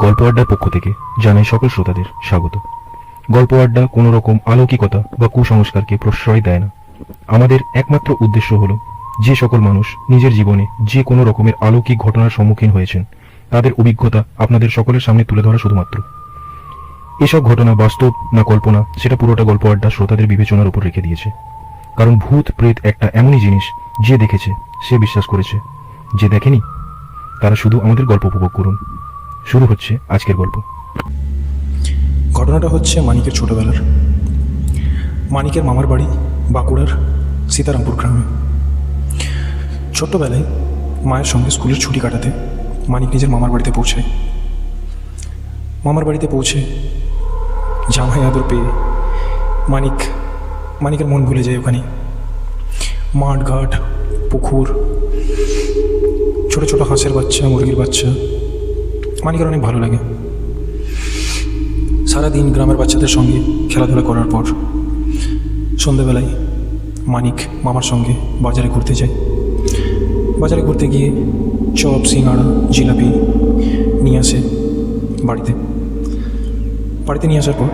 গল্প আড্ডার পক্ষ থেকে জানাই সকল শ্রোতাদের স্বাগত। গল্প আড্ডা কোনো রকম অলৌকিকতা বা কুসংস্কারকে প্রশ্রয় দেয় না। আমাদের একমাত্র উদ্দেশ্য হলো যে সকল মানুষ নিজের জীবনে যে কোনো রকমের অলৌকিক ঘটনার সম্মুখীন হয়েছেন তাদের অভিজ্ঞতা আপনাদের সকলের সামনে তুলে ধরা শুধুমাত্র। এসব ঘটনা বাস্তব না কল্পনা সেটা পুরোটা গল্প আড্ডা শ্রোতাদের বিবেচনার উপর রেখে দিয়েছে। কারণ ভূত প্রেত একটা এমনই জিনিস, যে দেখেছে সে বিশ্বাস করেছে, যে দেখেনি তারা শুধু আমাদের গল্প উপভোগ করুন। শুরু হচ্ছে আজকের গল্প। ঘটনাটা হচ্ছে মানিকের ছোটবেলার। মানিকের মামার বাড়ি বাঁকুড়ার সীতারামপুর গ্রামে। ছোট্টবেলায় মায়ের সঙ্গে স্কুলের ছুটি কাটাতে মানিক নিজের মামার বাড়িতে পৌঁছায়। মামার বাড়িতে পৌঁছে জামাই আদর পেয়ে মানিকের মন ভুলে যায়। ওখানে মাঠ ঘাট, পুকুর, ছোট ছোট হাঁসের বাচ্চা, মুরগির বাচ্চা, মানিকের অনেক ভালো লাগে। সারাদিন গ্রামের বাচ্চাদের সঙ্গে খেলাধুলা করার পর সন্ধ্যেবেলায় মানিক মামার সঙ্গে বাজারে ঘুরতে যায়। বাজারে ঘুরতে গিয়ে চপ, সিঙ্গাড়া, জিলাপি নিয়ে আসে বাড়িতে নিয়ে আসার পর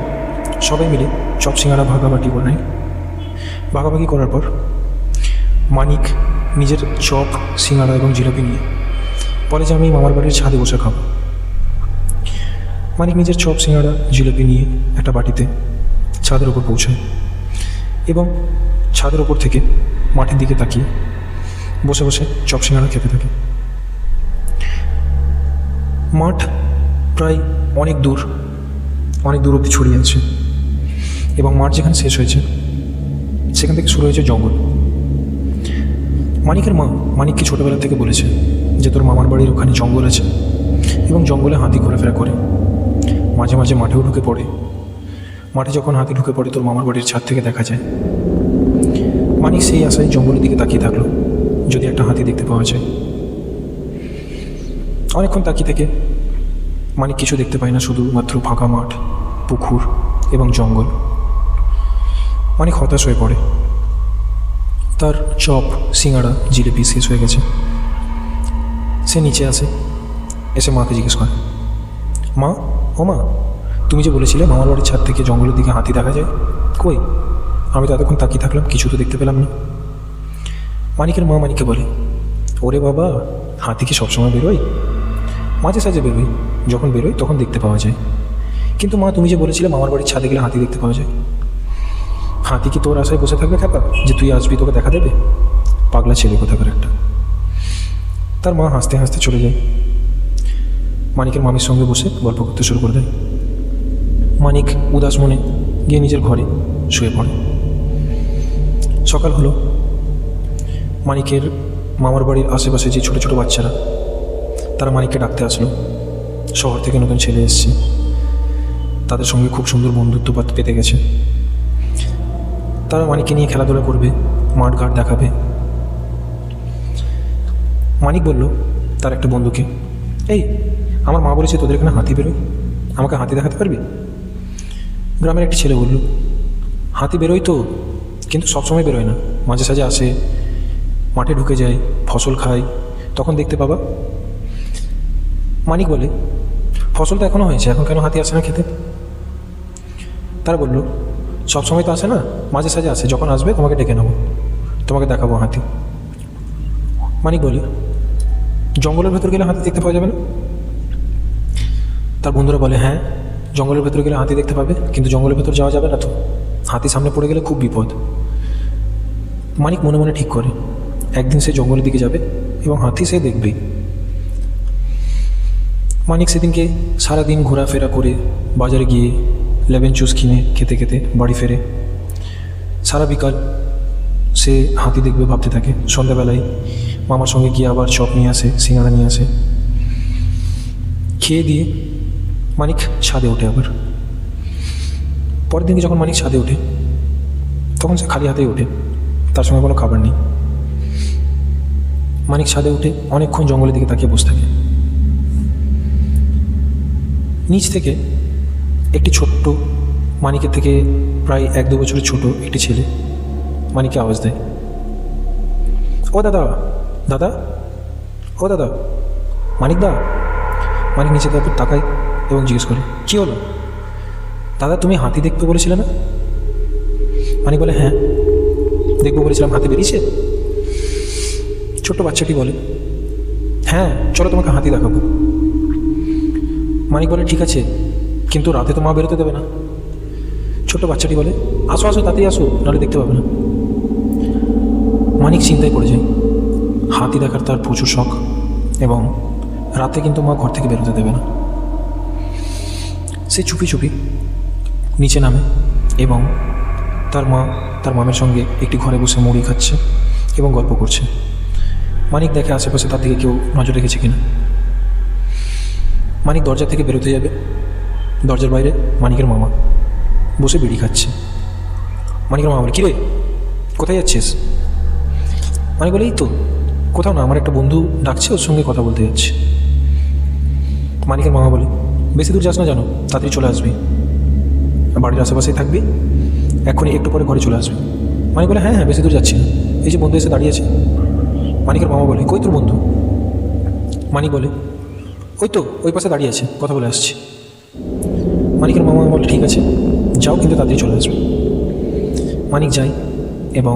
সবাই মিলে চপ সিঙ্গাড়া ভাগাভাগি করে। ভাগাভাগি করার পর মানিক নিজের চপ, সিঙ্গাড়া এবং জিলাপি নিয়ে বলে যে আমি মামার বাড়ির ছাদে বসে খাবো। মানিক নিজের চপ, সিঙ্গাড়া, জিলাপি নিয়ে একটা বাটিতে ছাদের ওপর পৌঁছায় এবং ছাদের ওপর থেকে মাটির দিকে তাকিয়ে বসে বসে চপ সিঙ্গাড়া খেতে থাকে। মাঠ প্রায় অনেক দূর অবধি ছড়িয়ে আছে এবং মাঠ যেখানে শেষ হয়েছে সেখান থেকে শুরু হয়েছে জঙ্গল। মানিকের মা মানিককে ছোটোবেলা থেকে বলেছে যে তোর মামার বাড়ির ওখানে জঙ্গল আছে এবং জঙ্গলে হাতি ঘোরাফেরা করে, মাঝে মাঝে মাঠেও ঢুকে পড়ে। মাঠে যখন হাতি ঢুকে পড়ে তোর মামার বাড়ির ছাদ থেকে দেখা যায়। মানিক সেই আশায় জঙ্গলের দিকে তাকিয়ে থাকলো যদি একটা হাতি দেখতে পাওয়া যায়। অনেকক্ষণ তাকিয়ে থেকে মানিক কিছু দেখতে পায় না, শুধুমাত্র ফাঁকা মাঠ, পুকুর এবং জঙ্গল। মানিক হতাশ হয়ে পড়ে। তার চপ, সিঙ্গাড়া, জিলিপি শেষ হয়ে গেছে। সে নিচে আসে, এসে মাকে জিজ্ঞেস করে, মা, ও মা, তুমি যে বলেছিলে মামার বাড়ির ছাদ থেকে জঙ্গলের দিকে হাতি দেখা যায়, কই? আমি তো এতক্ষণ তাকিয়ে থাকলাম, কিছু তো দেখতে পেলাম না। মানিকের মা মানিককে বলে, ওরে বাবা, হাতি কি সবসময় বেরোয়? মাঝে সাঝে বেরোয়, যখন বেরোয় তখন দেখতে পাওয়া যায়। কিন্তু মা, তুমি যে বলেছিলে মামার বাড়ির ছাদে গেলে হাতি দেখতে পাওয়া যায়, হাতি কি তোর আশায় বসে থাকবে খেপা যে তুই আসবি তোকে দেখা দেবে? পাগলা ছেলে কোথাকার একটা। তার মা হাসতে হাসতে চলে যায়। মানিকের মামির সঙ্গে বসে গল্প করতে শুরু করে দেয়। মানিক উদাস মনে গিয়ে নিজের ঘরে শুয়ে পড়ে। সকাল হলো। মানিকের মামার বাড়ির আশেপাশে যে ছোটো ছোটো বাচ্চারা, তারা মানিককে ডাকতে আসলো। শহর থেকে নতুন ছেলে এসছে, তাদের সঙ্গে খুব সুন্দর বন্ধুত্ব পেতে গেছে। তারা মানিককে নিয়ে খেলাধুলা করবে, মাঠ ঘাট দেখাবে। মানিক বলল তার একটা বন্ধুকে, এই, আমার মা বলেছে তোদের এখানে হাতি বেরোয়, আমাকে হাতি দেখাতে পারবি? গ্রামের একটি ছেলে বলল, হাতি বেরোয় তো, কিন্তু সবসময় বেরোয় না, মাঝে সাঝে আসে, মাঠে ঢুকে যায়, ফসল খায়, তখন দেখতে পাবা। মানিক বলে, ফসল তো এখনও হয়েছে, এখন কেন হাতি আসে না খেতে? তারা বলল, সবসময় তো আসে না, মাঝে সাঝে আসে, যখন আসবে তোমাকে ডেকে নেবো, তোমাকে দেখাবো হাতি। মানিক বলে, জঙ্গলের ভেতর গেলে হাতি দেখতে পাওয়া যাবে না? তার বন্ধুরা বলে, হ্যাঁ, জঙ্গলের ভেতরে গেলে হাতি দেখতে পাবে, কিন্তু জঙ্গলের ভেতর যাওয়া যাবে না তো, হাতি সামনে পড়ে গেলে খুব বিপদ। মানিক মনে মনে ঠিক করে একদিন সে জঙ্গলের দিকে যাবে এবং হাতি সে দেখবেই। মানিক সেদিনকে সারাদিন ঘোরাফেরা করে বাজারে গিয়ে লেমন জুস কিনে খেতে খেতে বাড়ি ফেরে। সারা বিকাল সে হাতি দেখবে ভাবতে থাকে। সন্ধ্যাবেলায় মামার সঙ্গে গিয়ে আবার চপ নিয়ে আসে, সিঙ্গাড়া নিয়ে আসে। খেয়ে দিয়ে মানিক ছাদে ওঠে। আবার পরের দিনকে যখন মানিক ছাদে ওঠে তখন সে খালি হাতেই ওঠে, তার সঙ্গে কোনো খাবার নেই। মানিক ছাদে উঠে অনেকক্ষণ জঙ্গলের দিকে তাকিয়ে বসে থাকে। নিচ থেকে একটি ছোট্ট, মানিকের থেকে প্রায় 1-2 বছরের ছোট একটি ছেলে মানিককে আওয়াজ দেয়, ও দাদা, দাদা, ও দাদা, মানিক দা। মানিক নিচে তারপর তাকায়, এবং জিজ্ঞেস করে, কী হলো দাদা, তুমি হাতি দেখতে বলেছিলে না? মানিক বলে, হ্যাঁ দেখবো বলেছিলাম, হাতি বেরিয়েছে? ছোট্ট বাচ্চাটি বলে, হ্যাঁ চলো তোমাকে হাতি দেখাবো। মানিক বলে, ঠিক আছে, কিন্তু রাতে তো মা বেরোতে দেবে না। ছোট্ট বাচ্চাটি বলে, আসো আসো তাড়াতাড়ি আসো, নাহলে দেখতে পাবে না। মানিক চিন্তায় পড়ে যায়। হাতি দেখার তার প্রচুর শখ, এবং রাতে কিন্তু মা ঘর থেকে বেরোতে দেবে না। সে চুপি চুপি নিচে নামে এবং তার মা তার মামের সঙ্গে একটি ঘরে বসে মুড়ি খাচ্ছে এবং গল্প করছে। মানিক দেখে আশেপাশে তার দিকে কেউ নজর রেখেছে কিনা। মানিক দরজা থেকে বেরোতে যাবে, দরজার বাইরে মানিকের মামা বসে বিড়ি খাচ্ছে। মানিকের মামা বলে, কিরে কোথায় যাচ্ছিস? মানিক বলে, এই তো কোথাও না, আমার একটা বন্ধু ডাকছে, ওর সঙ্গে কথা বলতে যাচ্ছে। মানিকের মামা বলে, বেশি দূর যাস না জানো, তাড়াতাড়ি চলে আসবি, বাড়ির আশেপাশেই থাকবি, এখনই একটু পরে ঘরে চলে আসবি। মানিক বলে, হ্যাঁ হ্যাঁ বেশি দূর যাচ্ছি না, এই যে বন্ধু এসে দাঁড়িয়েছে। মানিকের মামা বলে, কই তোর বন্ধু? মানিক বলে, ওই তো ওই পাশে দাঁড়িয়ে আছে, কথা বলে আসছি। মানিকের মামা বলে, ঠিক আছে যাও, কিন্তু তাড়াতাড়ি চলে আসবে। মানিক যায় এবং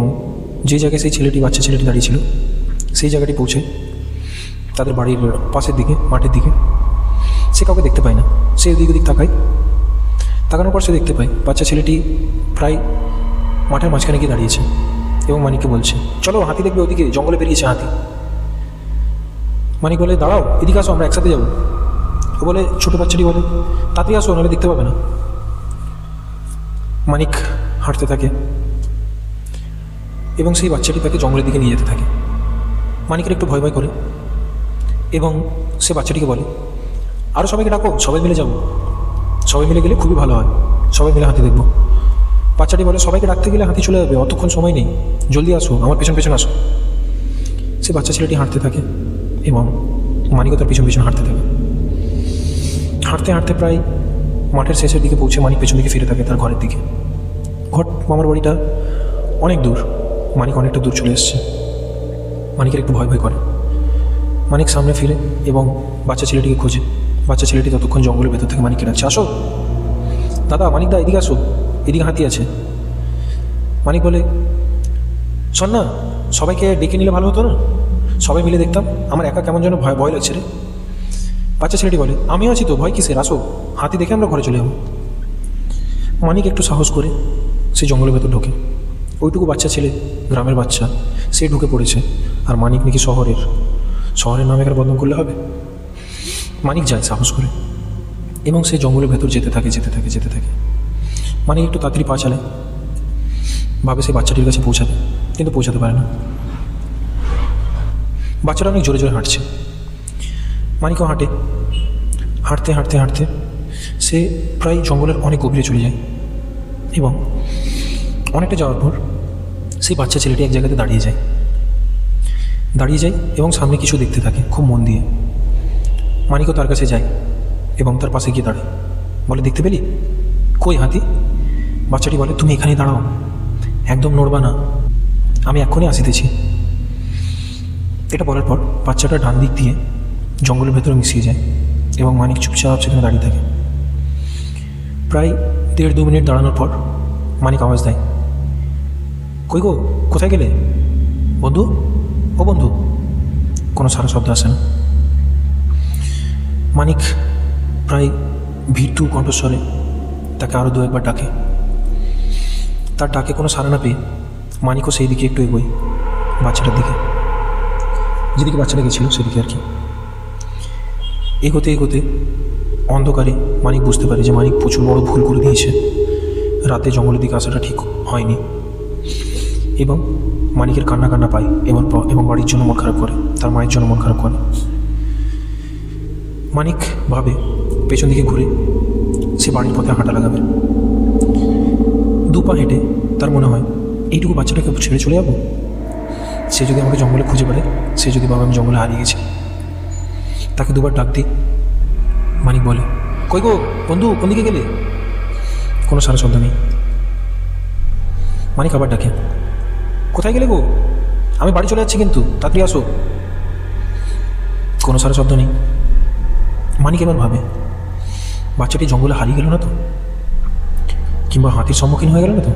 যে জায়গায় সেই ছেলেটি, বাচ্চা ছেলেটি দাঁড়িয়েছিল, সেই জায়গাটি পৌঁছে তাদের বাড়ির পাশের দিকে, মাঠের দিকে। সে কাউকে দেখতে পায় না, সে এদিক ওদিক তাকায়, তাকানোর পর সে দেখতে পায় বাচ্চা ছেলেটি প্রায় মাঠের মাঝখানে গিয়ে দাঁড়িয়েছে এবং মানিককে বলছে, চলো হাতি দেখবে, ওদিকে জঙ্গলে বেরিয়েছে হাতি। মানিক বলে, দাঁড়াও এদিকে আসো, আমরা একসাথে যাবো। ও বলে, ছোটো বাচ্চাটি বলে, তাড়াতাড়ি আসো, নাহলে দেখতে পাবে না। মানিক হাঁটতে থাকে এবং সেই বাচ্চাটি তাকে জঙ্গলের দিকে নিয়ে যেতে থাকে। মানিকের একটু ভয় ভয় করে এবং সে বাচ্চাটিকে বলে, আরও সবাইকে ডাকো, সবাই মিলে যাবো, সবাই মিলে গেলে খুবই ভালো হয়, সবাই মিলে হাতি দেখবো। বাচ্চাটি বলে, সবাইকে ডাকতে গেলে হাতি চলে যাবে, অতক্ষণ সময় নেই, জলদি আসো, আমার পেছন পেছন আসো। সে বাচ্চা ছেলেটি হাঁটতে থাকে এবং মানিকও তার পিছন পিছন হাঁটতে থাকে। হাঁটতে হাঁটতে প্রায় মাঠের শেষের দিকে পৌঁছে মানিক পেছন দিকে ফিরে থাকে তার ঘরের দিকে। ঘর মামার বাড়িটা অনেক দূর, মানিক অনেকটা দূর চলে এসছে। মানিকের একটু ভয় ভয় করে। মানিক সামনে ফিরে এবং বাচ্চা ছেলেটিকে খোঁজে। বাচ্চা ছেলেটি ততক্ষণ জঙ্গলের ভেতর থেকে মানিককে ডাকছে, আসো দাদা, মানিক দা এদিকে আসো, এদিকে হাতি আছে। মানিক বলে, শোন না, সবাইকে ডেকে নিলে ভালো হতো না, সবাই মিলে দেখতাম, আমার একা কেমন যেন ভয় ভয় লাগছে রে। বাচ্চা ছেলেটি বলে, আমিও আছি তো, ভয় কিসের, আসো, হাতি দেখে আমরা ঘরে চলে যাবো। মানিক একটু সাহস করে সে জঙ্গলের ভেতর ঢোকে। ওইটুকু বাচ্চা ছেলে, গ্রামের বাচ্চা, সে ঢুকে পড়েছে, আর মানিক নাকি শহরের নাম এখানে বদনাম করলে হবে। মানিক যায় সাহস করে এবং সে জঙ্গলের ভেতর যেতে থাকে। মানিক একটু তাড়াতাড়ি পা চালায়, ভাবে সে বাচ্চাটির কাছে পৌঁছাবে, কিন্তু পৌঁছাতে পারে না। বাচ্চাটা অনেক জোরে জোরে হাঁটছে, মানিকও হাঁটে। হাঁটতে হাঁটতে হাঁটতে সে প্রায় জঙ্গলের অনেক গভীরে চলে যায় এবং অনেকটা যাওয়ার পর সেই বাচ্চা ছেলেটি এক জায়গাতে দাঁড়িয়ে যায় এবং সামনে কিছু দেখতে থাকে খুব মন দিয়ে। মানিকও তার কাছে যায় এবং তার পাশে গিয়ে দাঁড়ায়, বলে, দেখতে পেলি? কই হাতি? বাচ্চাটি বলে, তুমি এখানেই দাঁড়াও, একদম নড়বা না, আমি এক্ষুনি আসিতেছি। এটা বলার পর বাচ্চাটা ডান দিক দিয়ে জঙ্গলের ভেতরে মিশিয়ে যায় এবং মানিক চুপচাপ সেখানে দাঁড়িয়ে থাকে। প্রায় 1.5-2 মিনিট দাঁড়ানোর পর মানিক আওয়াজ দেয়, কই গো, কোথায় গেলে? বন্ধু, ও বন্ধু। কোনো সারা শব্দ আসে না। মানিক প্রায় ভীতু কণ্ঠস্বরে তাকে আরও 2-1 বার ডাকে। তার ডাকে কোনো সাড়া না পেয়ে মানিকও সেই দিকে একটু এগোয়, বাচ্চাটার দিকে, যেদিকে বাচ্চাটা গেছিল সেদিকে আর কি। এগোতে এগোতে অন্ধকারে মানিক বুঝতে পারে যে মানিক প্রচুর বড় ভুল করে দিয়েছে, রাতে জঙ্গলের দিকে আসাটা ঠিক হয়নি। এবং মানিকের কান্না পায় এবং বাড়ির জন্য মন খারাপ করে, তার মায়ের জন্য মন খারাপ করে। মানিক ভাবে পেছন দিকে ঘুরে সে বাড়ির পথে হাঁটা লাগাবে। 2 পা হেঁটে তার মনে হয়, এইটুকু বাচ্চাটাকে ছেড়ে চলে যাবো, সে যদি আমাকে জঙ্গলে খুঁজে পারে, সে যদি ভাবে আমি জঙ্গলে হারিয়ে গেছি। তাকে 2 বার ডাক দিই। মানিক বলে, কই গো বন্ধু, কোন দিকে গেলে? কোনো সারা শব্দ নেই। মানিক আবার ডাকে, কোথায় গেলে গো? আমি বাড়ি চলে যাচ্ছি, কিন্তু তাড়াতাড়ি আসো। কোনো সারা শব্দ নেই। মানিক এবার ভাবে, বাচ্চাটি জঙ্গলে হারিয়ে গেল না তো, কিংবা হাতির সম্মুখীন হয়ে গেল না তো?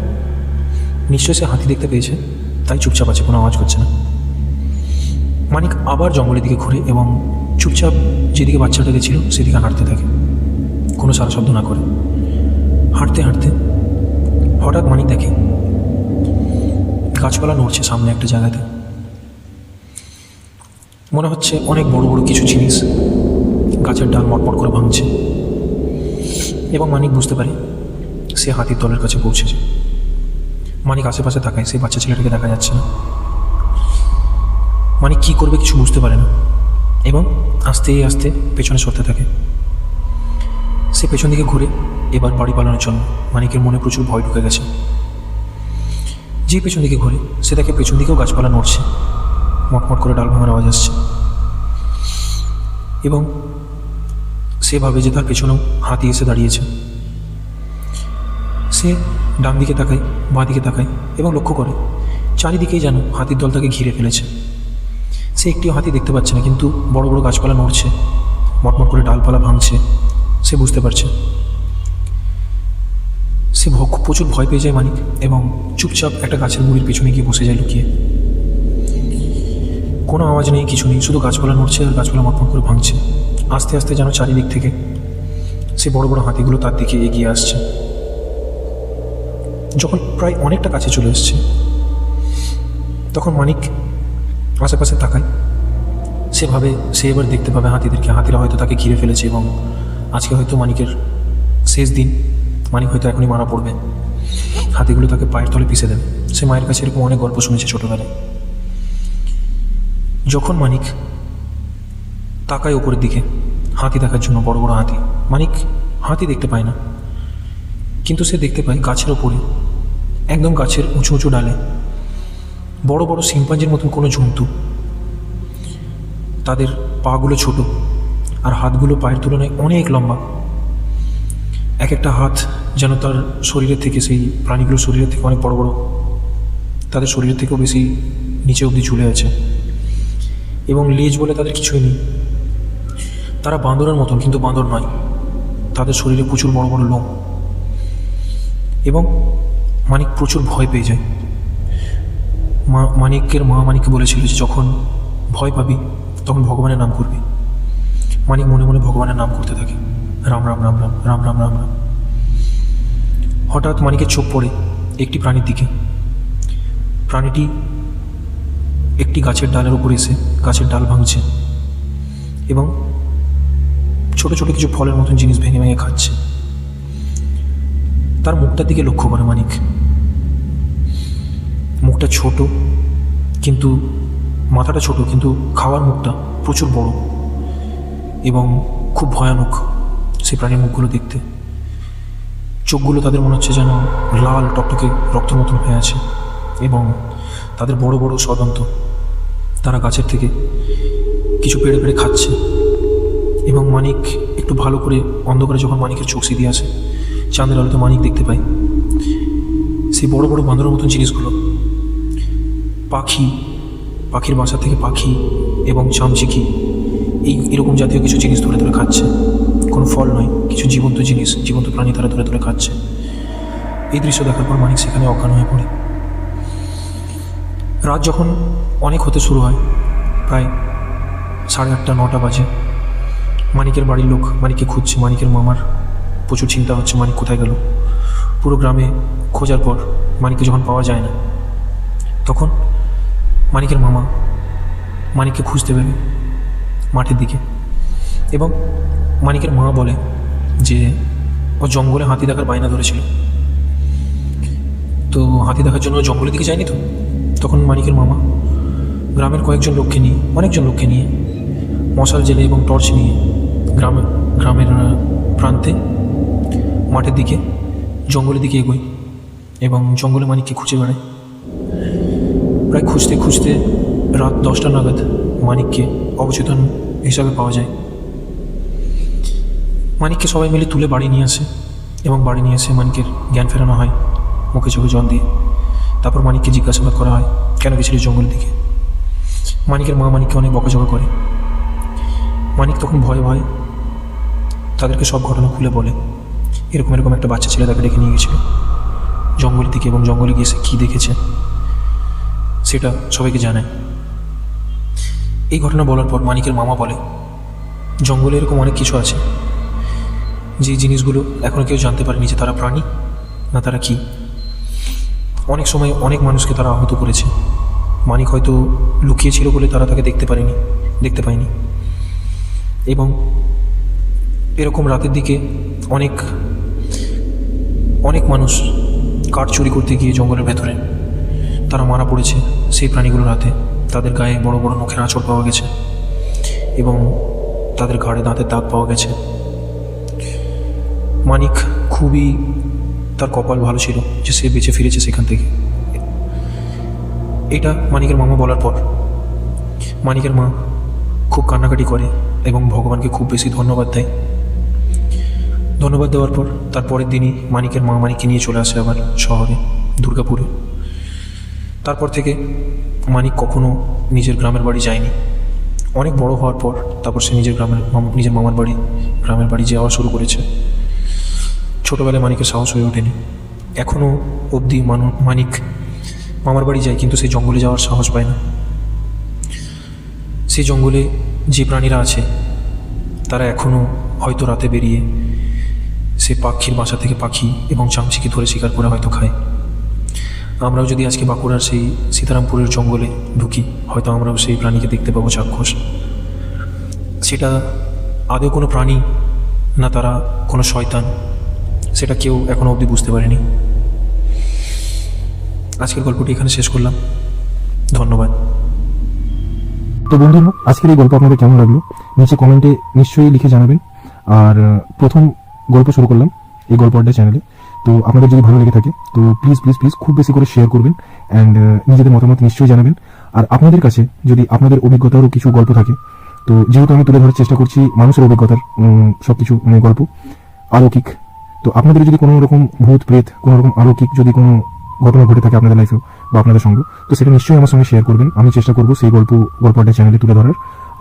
নিশ্চয়ই সে হাতি দেখতে পেয়েছে, তাই চুপচাপ আছে, কোনো আওয়াজ করছে না। মানিক আবার জঙ্গলের দিকে ঘুরে এবং চুপচাপ যেদিকে বাচ্চাটা গেছিল সেদিকে হাঁটতে থাকে, কোনো সারা শব্দ না করে। হাঁটতে হাঁটতে হঠাৎ মানিক দেখে গাছপালা নড়ছে সামনে একটা জায়গাতে। মনে হচ্ছে অনেক বড় বড় কিছু জিনিস গাছের ডাল মটমট করে ভাঙছে, এবং মানিক বুঝতে পারে সে হাতির দলের কাছে পৌঁছেছে। মানিক আশেপাশে তাকায়, সেই বাচ্চা ছেলেটাকে দেখা যাচ্ছে না। মানিক কী করবে কিছু বুঝতে পারে না এবং আস্তে আস্তে পেছনে সরতে থাকে। সে পেছন দিকে ঘুরে এবার বাড়ি পালানোর জন্য। মানিকের মনে প্রচুর ভয় ঢুকে গেছে। যে পেছন দিকে ঘুরে সে দেখে পেছন দিকেও গাছপালা নড়ছে, মটমট করে ডাল ভাঙার আওয়াজ আসছে, এবং সে ভাবে যে তার পেছনেও হাতি এসে দাঁড়িয়েছে। সে ডান দিকে তাকায়, বাঁ দিকে তাকায় এবং লক্ষ্য করে চারিদিকেই যেন হাতির দল তাকে ঘিরে ফেলেছে। সে একটিও হাতি দেখতে পাচ্ছে না, কিন্তু বড় বড় গাছপালা নড়ছে, মটমট করে ডালপালা ভাঙছে, সে বুঝতে পারছে। সে প্রচুর ভয় পেয়ে যায় মানিক, এবং চুপচাপ একটা গাছের মুড়ির পেছনে গিয়ে বসে যায় লুকিয়ে। কোনো আওয়াজ নেই, কিছু নেই, শুধু গাছপালা নড়ছে আর গাছপালা মটমট করে ভাঙছে। আস্তে আস্তে যেন চারিদিক থেকে সে বড় বড় হাতিগুলো তার দিকে এগিয়ে আসছে। যখন প্রায় অনেকটা কাছে চলে এসছে, তখন মানিক আশেপাশে তাকায়। সে ভাবে সে এবার দেখতে পাবে হাতিদেরকে। হাতিরা হয়তো তাকে ঘিরে ফেলেছে এবং আজকে হয়তো মানিকের শেষ দিন। মানিক হয়তো এখনই মারা পড়বে, হাতিগুলো তাকে পায়ের তলে পিষে দেবে। সে মায়ের কাছে এরকম অনেক গল্প শুনেছে ছোটোবেলায়। যখন মানিক তাকায় ওপরের দিকে হাতি দেখার জন্য, বড় বড় হাতি, মানিক হাতি দেখতে পায় না, কিন্তু সে দেখতে পায় গাছের ওপরে, একদম গাছের উঁচু উঁচু ডালে বড় বড় শিম্পাঞ্জির মতন কোনো জন্তু। তাদের পাগুলো ছোট আর হাতগুলো পায়ের তুলনায় অনেক লম্বা। এক একটা হাত যেন তার শরীরের থেকে, সেই প্রাণীগুলোর শরীরের থেকে অনেক বড় বড়, তাদের শরীরের থেকেও বেশি নিচে অবধি ঝুলে আছে, এবং লেজ বলে তাদের কিছুই নেই। তারা বাঁদরের মতন, কিন্তু বাঁদর নয়। তাদের শরীরে প্রচুর বড় বড় লোম, এবং মানিক প্রচুর ভয় পেয়ে যায়। মানিকের মা মানিককে বলেছিল যে যখন ভয় পাবি তখন ভগবানের নাম করবি। মানিক মনে মনে ভগবানের নাম করতে থাকে, রাম রাম রাম রাম রাম রাম রাম রাম। হঠাৎ মানিকের চোখ পড়ে একটি প্রাণীর দিকে। প্রাণীটি একটি গাছের ডালের উপরে এসে গাছের ডাল ভাঙছে এবং ছোট ছোট কিছু ফলের মতন জিনিস ভেঙে ভেঙে খাচ্ছে। তার মুখটার দিকে লক্ষ্য করে মানিক। মুখটা ছোট, কিন্তু মাথাটা ছোট, কিন্তু খাওয়ার মুখটা প্রচুর বড় এবং খুব ভয়ানক সেই প্রাণীর মুখগুলো দেখতে। চোখগুলো তাদের মনে হচ্ছে যেন লাল টকটকে রক্তের মতন হয়ে আছে, এবং তাদের বড় বড় সদন্ত। তারা গাছের থেকে কিছু পেড়ে পেড়ে খাচ্ছে, এবং মানিক একটু ভালো করে অন্ধকারে যখন মানিকের চোখ সিদিয়ে আসে, চাঁদের আলোতে মানিক দেখতে পায় সেই বড় বড় বাঁদরের মতন জিনিসগুলো পাখির বাসা থেকে পাখি এবং চামচিকি এরকম জাতীয় কিছু জিনিস ধরে ধরে খাচ্ছে। কোনো ফল নয়, কিছু জীবন্ত জিনিস, জীবন্ত প্রাণী তারা ধরে ধরে খাচ্ছে। এই দৃশ্য দেখার পর মানিক সেখানে অজ্ঞান হয়ে পড়ে। রাত যখন অনেক হতে শুরু হয়, প্রায় 8:30 9টা বাজে, মানিকের বাড়ির লোক মানিককে খুঁজছে। মানিকের মামার প্রচুর চিন্তা হচ্ছে মানিক কোথায় গেল। পুরো গ্রামে খোঁজার পর মানিককে যখন পাওয়া যায় না, তখন মানিকের মামা মানিককে খুঁজতে বেরোয় মাঠের দিকে, এবং মানিকের মা বলে যে ও জঙ্গলে হাতি দেখার বায়না ধরেছিল, তো হাতি দেখার জন্য জঙ্গলের দিকে যায়নি তো। তখন মানিকের মামা গ্রামের অনেকজন লোককে নিয়ে মশাল জেলে এবং টর্চ নিয়ে গ্রামের প্রান্তে মাঠের দিকে জঙ্গলের দিকে এগোয় এবং জঙ্গলে মানিককে খুঁজে বেড়ায়। প্রায় খুঁজতে খুঁজতে রাত 10টা নাগাদ মানিককে অবচেতন হিসাবে পাওয়া যায়। মানিককে সবাই মিলে তুলে বাড়ি নিয়ে আসে, এবং বাড়ি নিয়ে এসে মানিকের জ্ঞান ফেরানো হয় মুখে চোখে জল দিয়ে। তারপর মানিককে জিজ্ঞাসাবাদ করা হয় কেন গেছিলি জঙ্গলের দিকে। মানিকের মা মানিককে অনেক বকাঝকা করে। মানিক তখন ভয়ে ভয়ে তাদেরকে সব ঘটনা খুলে বলে। এরকম এরকম একটা বাচ্চা ছেলে তাকে ডেকে নিয়ে গেছিল জঙ্গলের দিকে, এবং জঙ্গলে গিয়ে সে কী দেখেছে সেটা সবাইকে জানায়। এই ঘটনা বলার পর মানিকের মামা বলে, জঙ্গলে এরকম অনেক কিছু আছে যে জিনিসগুলো এখনও কেউ জানতে পারেনি যে তারা প্রাণী না তারা কি। অনেক সময় অনেক মানুষকে তারা আহত করেছে। মানিক হয়তো লুকিয়েছিল বলে তারা তাকে দেখতে পায়নি। এবং এরকম রাতের দিকে অনেক অনেক মানুষ কাঠ চুরি করতে গিয়ে জঙ্গলের ভেতরে তারা মারা পড়েছে সেই প্রাণীগুলোর হাতে। তাদের গায়ে বড় বড় নখের আঁচড় পাওয়া গেছে এবং তাদের ঘাড়ে দাঁতের দাগ পাওয়া গেছে। মানিক খুবই, তার কপাল ভালো ছিল যে সে বেঁচে ফিরেছে সেখান থেকে। এটা মানিকের মামা বলার পর মানিকের মা খুব কান্নাকাটি করে এবং ভগবানকে খুব বেশি ধন্যবাদ দেয়। ধন্যবাদ দেওয়ার পর তার পরের দিনই মানিকের মা মানিককে নিয়ে চলে আসে আবার শহরে, দুর্গাপুরে। তারপর থেকে মানিক কখনো নিজের গ্রামের বাড়ি যায়নি। অনেক বড় হওয়ার পর তারপর সে নিজের গ্রামের বাড়ি যাওয়া শুরু করেছে। ছোটোবেলায় মানিকের সাহস হয়ে ওঠেনি। এখনও অবধি মানিক মামার বাড়ি যায়, কিন্তু সেই জঙ্গলে যাওয়ার সাহস পায় না। সেই জঙ্গলে যে প্রাণীরা আছে তারা এখনও হয়তো রাতে বেরিয়ে সে পাখির বাসা থেকে পাখি এবং চামচিকে ধরে শিকার করে হয়তো খায়। আমরাও যদি আজকে বাঁকুড়ার সেই সীতারামপুরের জঙ্গলে ঢুকি, হয়তো আমরাও সেই প্রাণীকে দেখতে পাবো চাক্ষুষ। সেটা আদৌ কোনো প্রাণী না তারা কোনো শয়তান, সেটা কেউ এখনও অবধি বুঝতে পারেনি। আজকের গল্পটি এখানে শেষ করলাম। ধন্যবাদ। তো বন্ধুরা, আজকের এই গল্প আপনাদের কেমন লাগলো নিচে কমেন্টে নিশ্চয়ই লিখে জানাবেন। আর প্রথম গল্প শুরু করলাম এই গল্প আড্ডা চ্যানেলে। তো আপনাদের যদি ভালো লেগে থাকে তো প্লিজ প্লিজ প্লিজ খুব বেশি করে শেয়ার করবেন অ্যান্ড নিজেদের মতামত নিশ্চয়ই জানাবেন। আর আপনাদের কাছে যদি আপনাদের অভিজ্ঞতারও কিছু গল্প থাকে, তো যেহেতু আমি তুলে ধরার চেষ্টা করছি মানুষের অভিজ্ঞতার সবকিছু গল্প অলৌকিক, তো আপনাদের যদি কোনো রকম ভূত প্রেত কোনো রকম অলৌকিক যদি কোনো ঘটনা ঘটে থাকে আপনাদের লাইফেও বা আপনাদের সঙ্গে, তো সেটা নিশ্চয়ই আমার সঙ্গে শেয়ার করবেন। আমি চেষ্টা করবো সেই গল্প আড্ডা চ্যানেলে তুলে ধরার।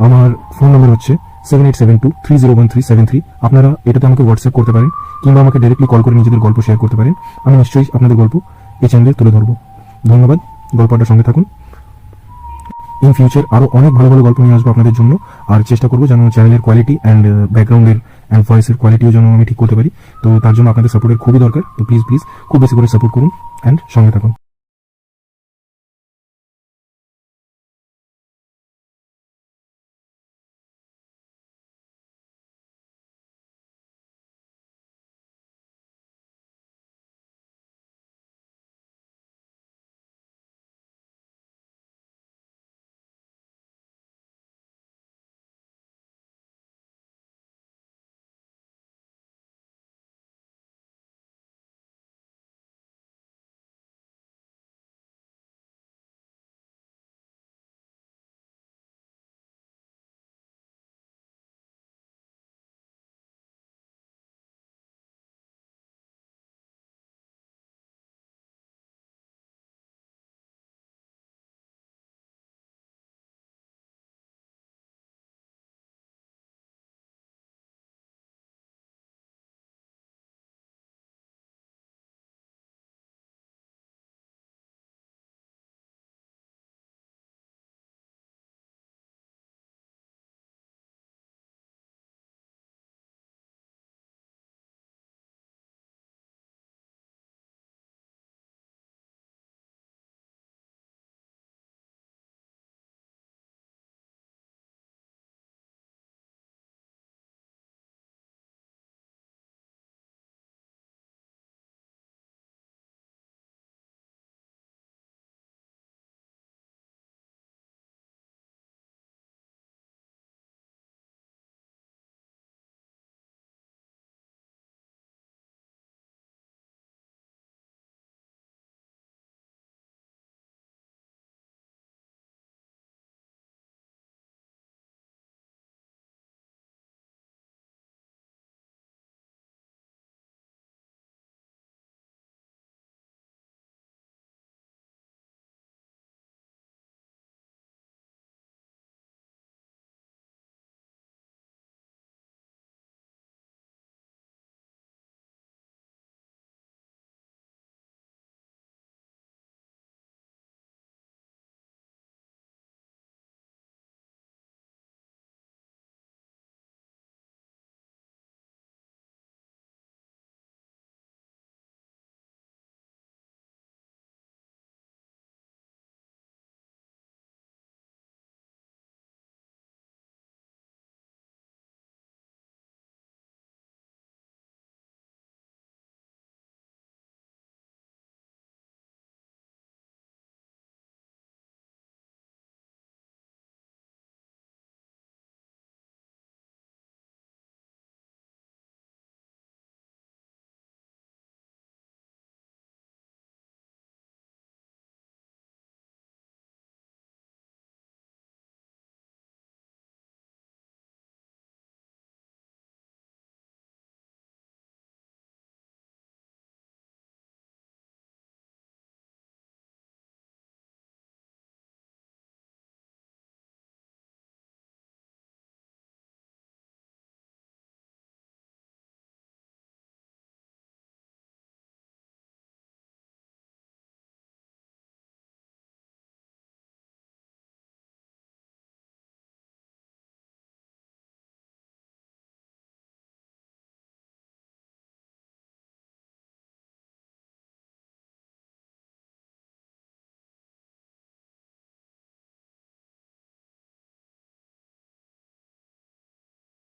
আমার ফোন নম্বর হচ্ছে 7872301373। আপনারা এটাতে আমাকে হোয়াটসঅ্যাপ করতে পারেন কিংবা আমাকে ডাইরেক্টলি কল করে নিজেদের গল্প শেয়ার করতে পারেন। আমি নিশ্চয়ই আপনাদের গল্প এই চ্যানেলে তুলে ধরবো। ধন্যবাদ। গল্প আড্ডার সঙ্গে থাকুন। ইন ফিউচার আরো অনেক ভালো ভালো গল্প নিয়ে আসবো আপনাদের জন্য। আর চেষ্টা করবো যেন চ্যানেলের কোয়ালিটি অ্যান্ড ব্যাকগ্রাউন্ডের অ্যান্ড ভয়েসের কোয়ালিটিও যেন আমি ঠিক করতে পারি। তো তার জন্য আপনাদের সাপোর্টের খুবই দরকার। তো প্লিজ প্লিজ খুব বেশি করে সাপোর্ট করুন অ্যান্ড সঙ্গে থাকুন।